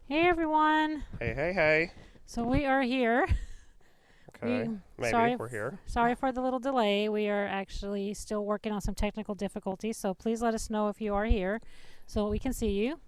Hey everyone. Hey, hey, hey. So we are here. Okay, maybe Sorry we're here. sorry for the little delay. We are actually still working on some technical difficulties, so please let us know if you are here so we can see you.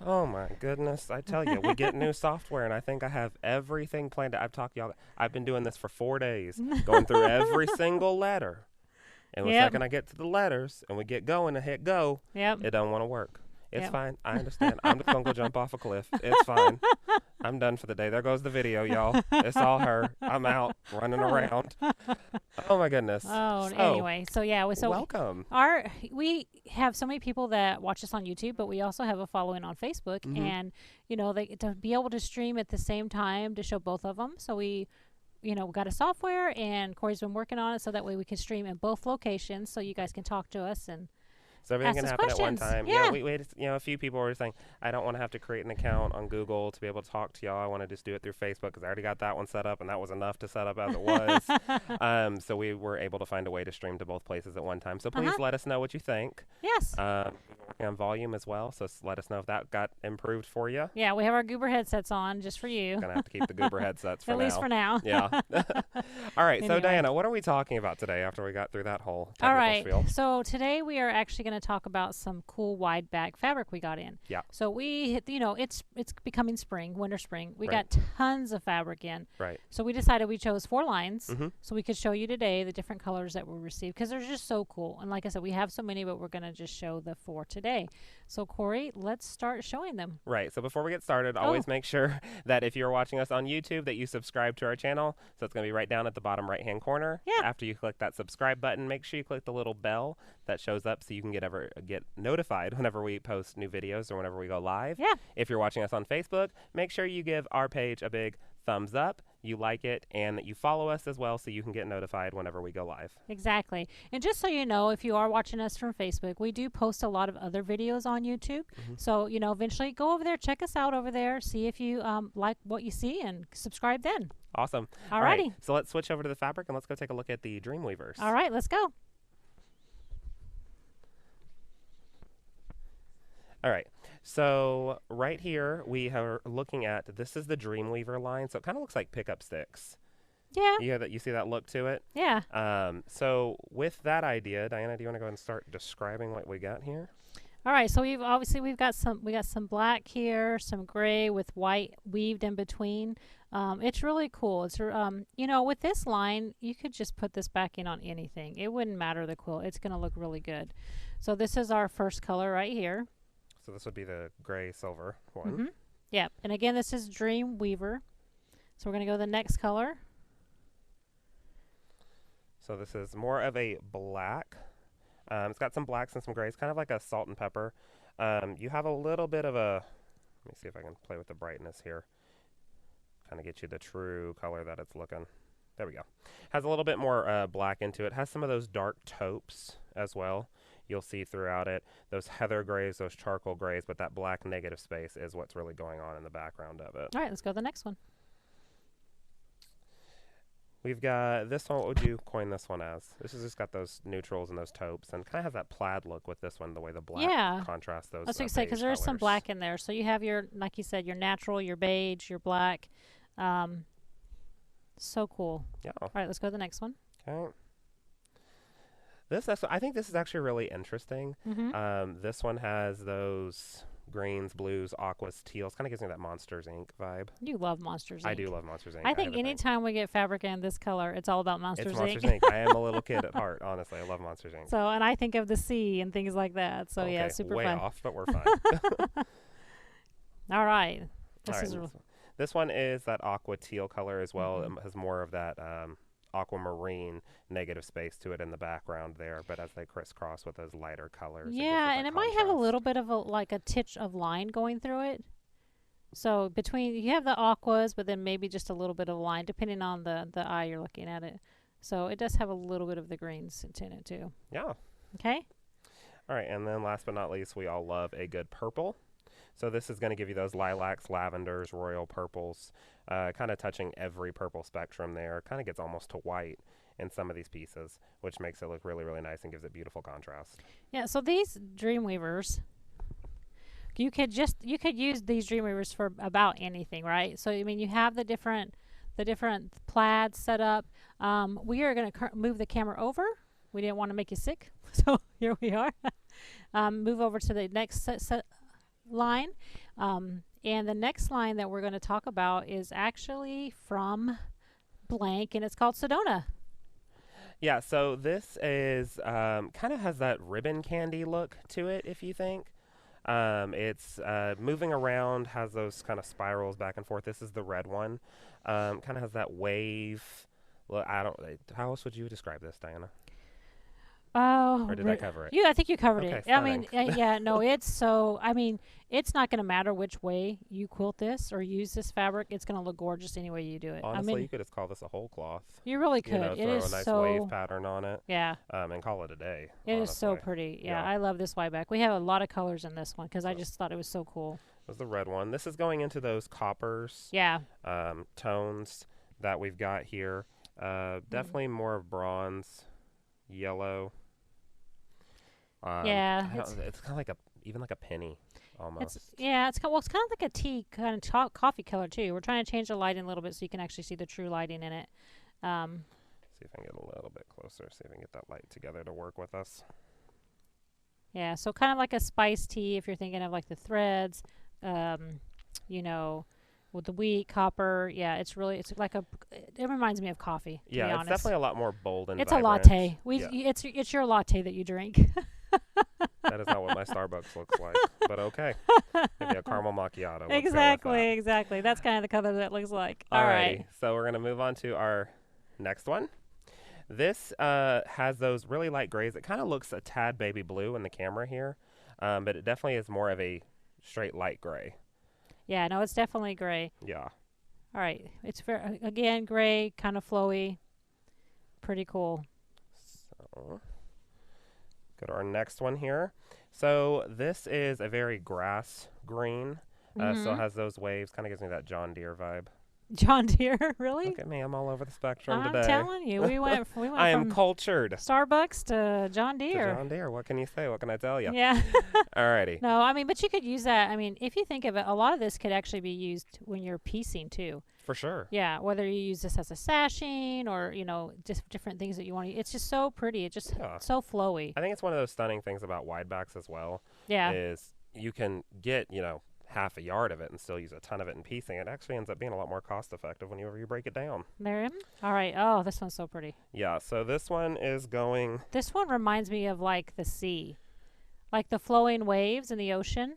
Oh my goodness, I tell you, we get new software and I think I have everything planned. I've talked y'all. I've been doing this for 4 days, going through every single letter. And the Yep. second I get to the letters and we get going and hit go, Yep. it don't want to work. It's Yep. fine. I understand. I'm just gonna go jump off a cliff. It's fine. I'm done for the day. There goes the video, y'all. It's all her. I'm out running around. Oh my goodness. Oh, So, anyway. So yeah, welcome. we have so many people that watch us on YouTube, but we also have a following on Facebook, Hmm. and they to be able to stream at the same time to show both of them. So we got a software, and Corey's been working on it so that way we can stream in both locations, so you guys can talk to us and So everything ask can us happen at one questions. time. Yeah. A few people were saying, I don't want to have to create an account on Google to be able to talk to y'all. I want to just do it through Facebook because I already got that one set up, and that was enough to set up as it was. So we were able to find a way to stream to both places at one time. So please let us know what you think. Yes. We're working on volume as well, so let us know if that got improved for you. Yeah, we have our Goober headsets on just for you. Gonna have to keep the Goober headsets for At now. least for now. Yeah. All right. So Anyway. Diana, what are we talking about today after we got through that whole All technical right. spiel? So today we are actually going to talk about some cool wide back fabric we got in. Yeah. So it's becoming spring, winter, spring. We Right. got tons of fabric in. Right. So we decided we chose 4 lines Mm-hmm. so we could show you today the different colors that we received because they're just so cool. And like I said, we have so many, but we're going to just show the 4 today. So Corey, let's start showing them. Right. So before we get started, always make sure that if you're watching us on YouTube that you subscribe to our channel. So it's going to be right down at the bottom right-hand corner. Yeah. After you click that subscribe button, make sure you click the little bell that shows up so you can get notified whenever we post new videos or whenever we go live. Yeah. If you're watching us on Facebook, make sure you give our page a big thumbs up, you like it, and that you follow us as well so you can get notified whenever we go live. Exactly. And just so you know, if you are watching us from Facebook, we do post a lot of other videos on YouTube. Mm-hmm. So, eventually go over there, check us out over there, see if you like what you see, and subscribe then. Awesome. Alrighty. All right. So let's switch over to the fabric and let's go take a look at the Dreamweavers. All right, let's go. All right. So right here we are looking at, this is the Dreamweaver line. So it kind of looks like pickup sticks. Yeah. You see that look to it? Yeah. So with that idea, Diana, do you want to go ahead and start describing what we got here? All right, so we've got some black here, some gray with white weaved in between. It's really cool. It's with this line, you could just put this backing on anything. It wouldn't matter the quilt. It's going to look really good. So this is our first color right here. So this would be the gray silver one. Mm-hmm. Yep. And again, this is Dreamweaver. So we're going to go to the next color. So this is more of a black. It's got some blacks and some grays, kind of like a salt and pepper. You have a little bit of a, let me see if I can play with the brightness here. Kind of get you the true color that it's looking. There we go. Has a little bit more black into it. Has some of those dark taupes as well. You'll see throughout it. Those heather grays, those charcoal grays, but that black negative space is what's really going on in the background of it. All right, let's go to the next one. We've got this one. What would you coin this one as? This has just got those neutrals and those taupes, and kind of has that plaid look with this one, the way the black contrasts those. I was going to say, because there's some black in there. So you have like you said, your natural, your beige, your black. So cool. Yeah. All right, let's go to the next one. Okay. I think this is actually really interesting. Mm-hmm. This one has those greens, blues, aquas, teals. Kind of gives me that Monsters Inc. vibe. You love Monsters Inc. I do love Monsters Inc. I think anytime we get fabric in this color, it's all about Monsters it's Inc. Monsters Inc. I am a little kid at heart, honestly. I love Monsters Inc. So, and I think of the sea and things like that. So, okay, yeah, super way fun. off, but we're fine. All right. This one is that aqua teal color as well. Mm-hmm. It has more of that aquamarine negative space to it in the background there, but as they crisscross with those lighter colors. Yeah, and it might have a little bit of a titch of line going through it. So you have the aquas, but then maybe just a little bit of line, depending on the eye you're looking at it. So it does have a little bit of the greens in it too. Yeah. Okay. All right, and then last but not least, we all love a good purple. So this is going to give you those lilacs, lavenders, royal purples, kind of touching every purple spectrum there. Kind of gets almost to white in some of these pieces, which makes it look really, really nice and gives it beautiful contrast. Yeah, so these Dreamweavers, you could use these Dreamweavers for about anything, right? So I mean, you have the different plaids set up. We are going to move the camera over. We didn't want to make you sick, so here we are. Move over to the next set line. And the next line that we're going to talk about is actually from blank, and it's called Sedona. Yeah, so this is kind of has that ribbon candy look to it, if you think. It's moving around, has those kind of spirals back and forth. This is the red one. Kind of has that wave. Well, how else would you describe this, Diana? Oh, or did I cover it? I think you covered Okay, it. stunning. I mean, yeah, no, it's so. I mean, it's not going to matter which way you quilt this or use this fabric. It's going to look gorgeous any way you do it. Honestly, I mean, you could just call this a whole cloth. you really could. You know, It throw is a nice so wave pattern on it. Yeah. And call it a day. It is so honestly. pretty. Yeah, Yeah. I love this WIDEBACK. We have a lot of colors in this one because I So- just thought it was so cool. Was the red one. This is going into those coppers Yeah. tones that we've got here. Definitely more of bronze, yellow. Yeah, it's kind of even like a penny almost. It's kind of like a tea kind of coffee color too. We're trying to change the lighting a little bit so you can actually see the true lighting in it. See if I can get a little bit closer. See if I can get that light together to work with us. Yeah, so kind of like a spice tea if you're thinking of like the threads, you know, with the wheat, copper. Yeah, it's like it reminds me of coffee. To be Yeah, it's honest. definitely a lot more bold and It's vibrant. a latte. Yeah. It's your latte that you drink. That is not what my Starbucks looks like, but okay. Maybe a caramel macchiato. Let's go with Exactly. That's kind of the color that it looks like. that. All Alrighty, right. so we're gonna move on to our next one. This has those really light grays. It kind of looks a tad baby blue in the camera here, but it definitely is more of a straight light gray. Yeah, no, it's definitely gray. Yeah. All right. It's very, again, gray, kind of flowy. Pretty cool. So, go to our next one here. So this is a very grass green. Still has those waves. Kind of gives me that John Deere vibe. John Deere, really? Look at me. I'm all over the spectrum I'm today. telling you, we went I am from cultured. Starbucks to John To Deere. John Deere. What can you say? What can I tell you? Yeah. Alrighty. No, I mean, but you could use that. I mean, if you think of it, a lot of this could actually be used when you're piecing too. For sure. Yeah, whether you use this as a sashing or, you know, just different things that you want to. It's just so pretty. It's just so flowy. I think it's one of those stunning things about widebacks as well. Yeah. Is you can get, half a yard of it and still use a ton of it in piecing. It actually ends up being a lot more cost effective whenever you break it down. There. All right. Oh, this one's so pretty. Yeah, so this one is going... This one reminds me of like the sea, like the flowing waves in the ocean.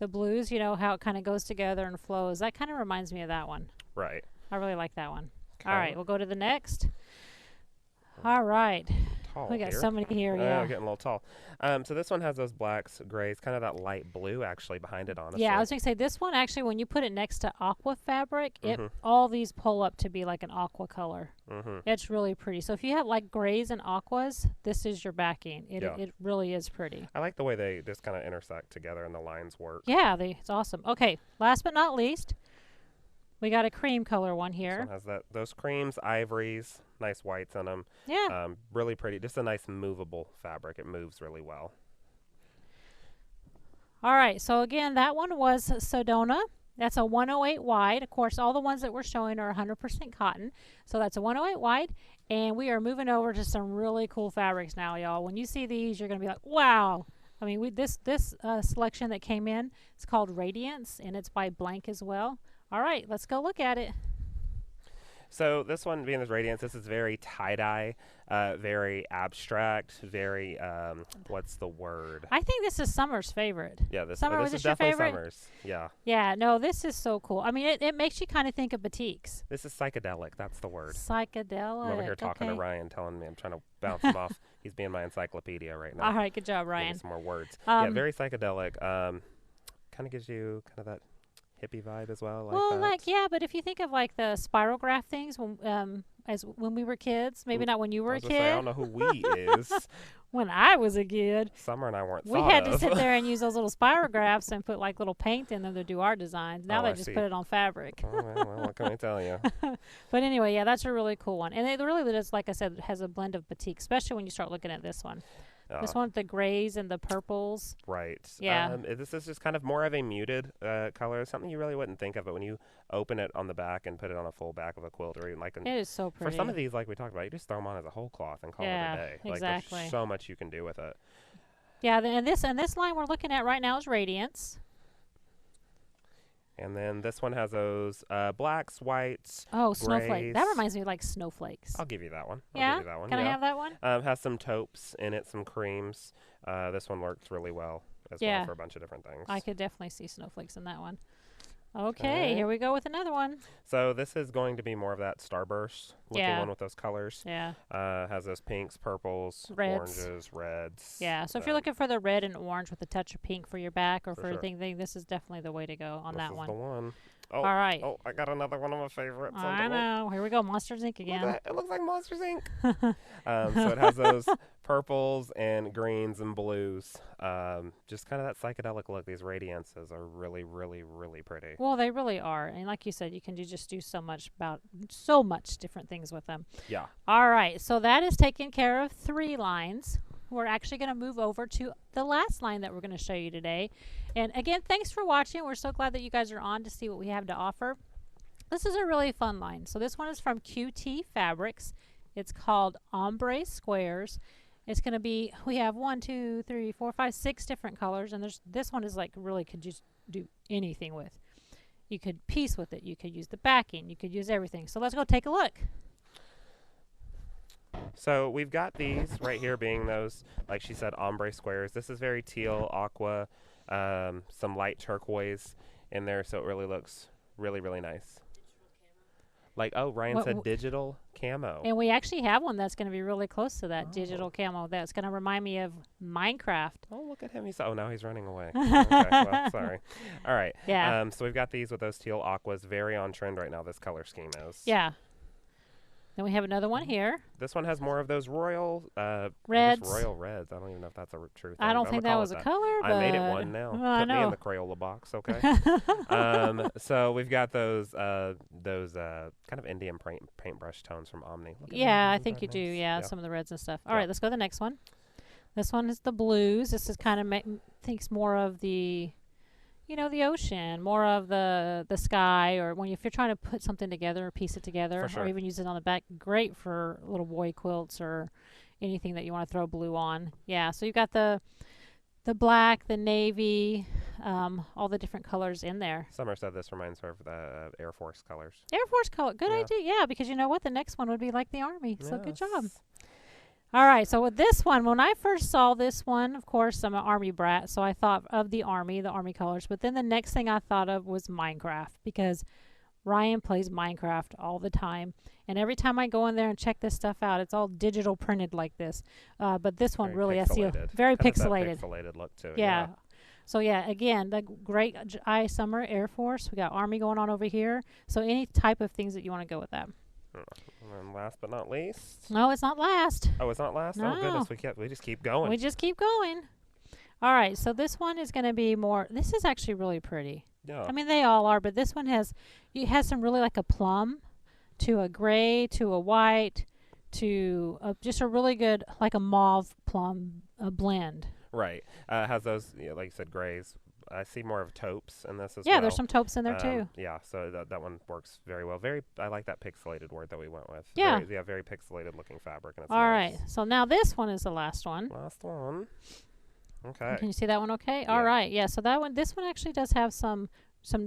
The blues, you know, how it kind of goes together and flows. That kind of reminds me of that one. Right. I really like that one. Okay. All right, we'll go to the next. All right. Tall We got here. so many here, yeah. Getting a little tall. So this one has those blacks, grays, kind of that light blue actually behind it, honestly. Yeah, I was going to say this one actually, when you put it next to aqua fabric, all these pull up to be like an aqua color. It's really pretty. So if you have like grays and aquas, this is your backing. It really is pretty. I like the way they just kind of intersect together and the lines work. Yeah, it's awesome. Okay, last but not least, we got a cream color one This here. one has those creams, ivories, nice whites in them. Yeah. Really pretty. Just a nice movable fabric. It moves really well. All right, so again, that one was Sedona. That's a 108 wide. Of course, all the ones that we're showing are 100% cotton. So that's a 108 wide. And we are moving over to some really cool fabrics now, y'all. When you see these, you're going to be like, wow. I mean, this selection that came in, it's called Radiance, and it's by Blank as well. All right, let's go look at it. So this one being this Radiance, this is very tie-dye, very abstract, very, what's the word? I think this is Summer's favorite. Yeah, this Summer, was is this your definitely favorite? Summer's. Yeah. Yeah, no, this is so cool. I mean, it makes you kind of think of batiks. This is psychedelic. That's the word. Psychedelic. I'm over here talking to Ryan, telling me I'm trying to bounce him off. He's being my encyclopedia right now. All right, good job, Ryan. Give me some more words. Yeah, very psychedelic. Kind of gives you kind of that hippie vibe as well. But if you think of like the spirograph things when we were kids, maybe not when you were a kid. I don't know who we is. When I was a kid, Summer and I weren't. We had to sit there and use those little spirographs and put like little paint in them to do our designs. Now they just put it on fabric. Oh, well, what can I tell you? But anyway, yeah, that's a really cool one, and it really does, like I said, has a blend of batik, especially when you start looking at this one. This one with the grays and the purples. Right. Yeah. This is just kind of more of a muted color, something you really wouldn't think of, but when you open it on the back and put it on a full back of a quilt, or even like It is so pretty. for some of these, like we talked about, you just throw them on as a whole cloth and call it a day. Like exactly. there's so much you can do with it. Yeah, and this line we're looking at right now is Radiance. And then this one has those blacks, whites. Oh, snowflake. grays. That reminds me of like snowflakes. I'll give you that one. Yeah? I'll give you that one. Can I yeah. have that one? Has some taupes in it, some creams. This one works really well as Yeah. well for a bunch of different things. I could definitely see snowflakes in that one. Okay, here we go with another one. So this is going to be more of that starburst looking Yeah. one with those colors. Yeah. Has those pinks, purples, Reds. oranges, reds. Yeah, so if you're looking for the red and orange with a touch of pink for your back or For for sure. anything, this is definitely the way to go on this that is one. the one. All right. Oh, I got another one of my favorites. I know. Here we go. Monsters Inc. Look again. at that. It looks like Monsters Inc. So it has those purples and greens and blues. Just kind of that psychedelic look. These Radiances are really, really, really pretty. Well, they really are. And like you said, you can just do so much different things with them. Yeah. All right. So that is taking care of 3 lines. We're actually going to move over to the last line that we're going to show you today. And again, thanks for watching. We're so glad that you guys are on to see what we have to offer. This is a really fun line. So this one is from QT Fabrics. It's called Ombre Squares. It's going to be, we have 1, 2, 3, 4, 5, 6 different colors. And this one is like really could just do anything with. You could piece with it. You could use the backing. You could use everything. So let's go take a look. So we've got these right here being those, like she said, ombre squares. This is very teal, aqua, some light turquoise in there, so it really looks really, really nice. Like, oh, Ryan said digital camo. And we actually have one that's going to be really close to that digital camo. That's going to remind me of Minecraft. Oh, look at him. Now he's running away. Okay, well, sorry. All right. Yeah. So we've got these with those teal aquas. Very on trend right now, this color scheme is. Yeah. Then we have another one here. This one has more of those royal reds. Royal reds. I don't even know if that's a true thing. I don't think that was a color, but I made it one now. I Put know. me in the Crayola box, okay? So we've got those kind of Indian paintbrush tones from Omni. Yeah, I think you do. Yeah, some of the reds and stuff. All right, let's go to the next one. This one is the blues. This is kind of thinks more of the, the ocean, more of the sky, or if you're trying to put something together, piece it together, or even use it on the back. Great for little boy quilts or anything that you want to throw blue on. Yeah, so you've got the black, the navy, all the different colors in there. Summer said this reminds her of the Air Force colors. Air Force color, good idea. Yeah, because you know what, the next one would be like the Army. So good job. All right, so with this one, when I first saw this one, of course, I'm an Army brat, so I thought of the Army colors. But then the next thing I thought of was Minecraft, because Ryan plays Minecraft all the time. And every time I go in there and check this stuff out, it's all digital printed like this. But this one really, I see a very pixelated. Pixelated look to it. Yeah. So yeah, again, the great Summer Air Force. We got Army going on over here. So any type of things that you want to go with that. And last but not least. No, it's not last. Oh, it's not last? No. Oh, goodness. We just keep going. We just keep going. All right. So this one is going to be more. This is actually really pretty. Yeah. I mean, they all are, but this one has some really like a plum to a gray to a white to just a really good, like a mauve plum blend. Right. Has those, like you said, grays. I see more of taupes in this as well. Yeah, there's some taupes in there too. Yeah, so that one works very well. I like that pixelated word that we went with. Yeah. Very pixelated looking fabric. And it's all nice. right, so now this one is the last one. Last one. Okay. Can you see that one okay? Yeah. All right, yeah, so this one actually does have some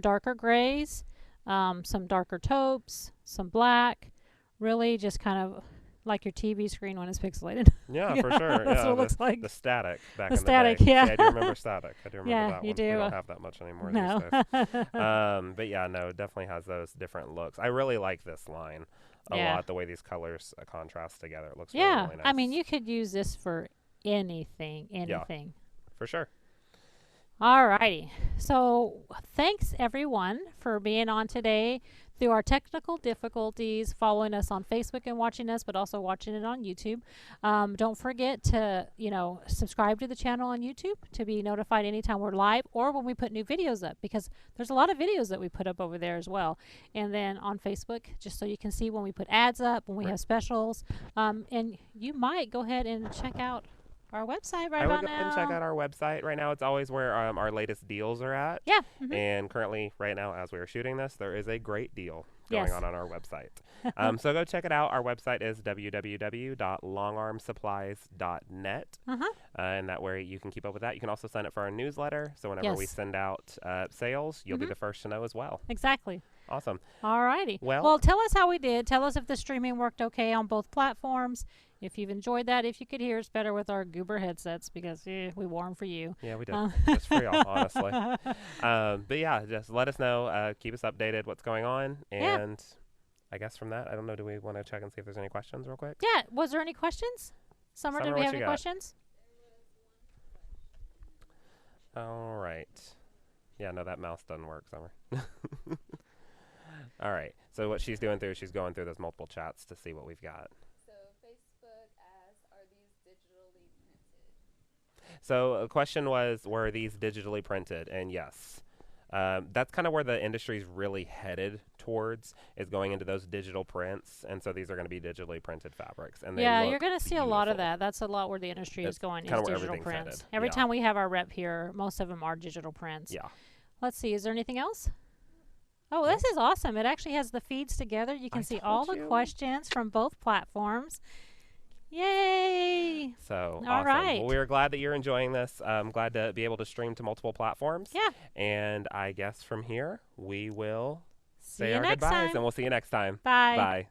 darker grays, some darker taupes, some black, really just kind of like your TV screen when it's pixelated. Yeah, for sure. That's what it looks like. The static back the in static, the day. yeah. I do remember static. I do remember Yeah, that you one. do. We don't have that much anymore No. these days. But yeah, no, it definitely has those different looks. I really like this line a lot, the way these colors contrast together. It looks really, really nice. I mean, you could use this for anything. Yeah, for sure. All righty. So thanks, everyone, for being on today. Through our technical difficulties, following us on Facebook and watching us, but also watching it on YouTube. Don't forget to, subscribe to the channel on YouTube to be notified anytime we're live or when we put new videos up, because there's a lot of videos that we put up over there as well. And then on Facebook, just so you can see when we put ads up, when we have specials. And you might go ahead and check out our website right I would about go ahead and check now. out our website. Right now, it's always where our latest deals are at. Yeah. And currently, right now, as we are shooting this, there is a great deal going Yes. on our website. So go check it out. Our website is www.longarmsupplies.net. And that way you can keep up with that. You can also sign up for our newsletter. So whenever we Yes. send out sales, you'll be the first to know as well. Exactly. Awesome. All righty. Well- Well, tell us how we did. Tell us if the streaming worked okay on both platforms. If you've enjoyed that, if you could hear us better with our goober headsets, because we wore them for you. Yeah, we did. Just for y'all, honestly. But yeah, just let us know. Keep us updated what's going on. And I guess from that, I don't know, do we want to check and see if there's any questions real quick? Yeah. Was there any questions? Summer, did we what have you any got? questions? All right. Yeah, no, that mouse doesn't work, Summer. All right. So what she's doing she's going through those multiple chats to see what we've got. So Facebook asks, are these digitally printed? So the question was, were these digitally printed? And yes. That's kind of where the industry's really headed towards, is going into those digital prints. And so these are going to be digitally printed fabrics. And they Yeah, look you're going to see a lot of beautiful. that. That's a lot where the industry is That's going, is kinda where digital everything's prints. headed. Every Yeah. time we have our rep here, most of them are digital prints. Yeah. Let's see. Is there anything else? Oh, this is awesome. It actually has the feeds together. You can see all the told you. questions from both platforms. Yay! So All awesome. right. Well, we are glad that you're enjoying this. I'm glad to be able to stream to multiple platforms. Yeah. And I guess from here, we will See say you our next goodbyes, time. and we'll see you next time. Bye. Bye.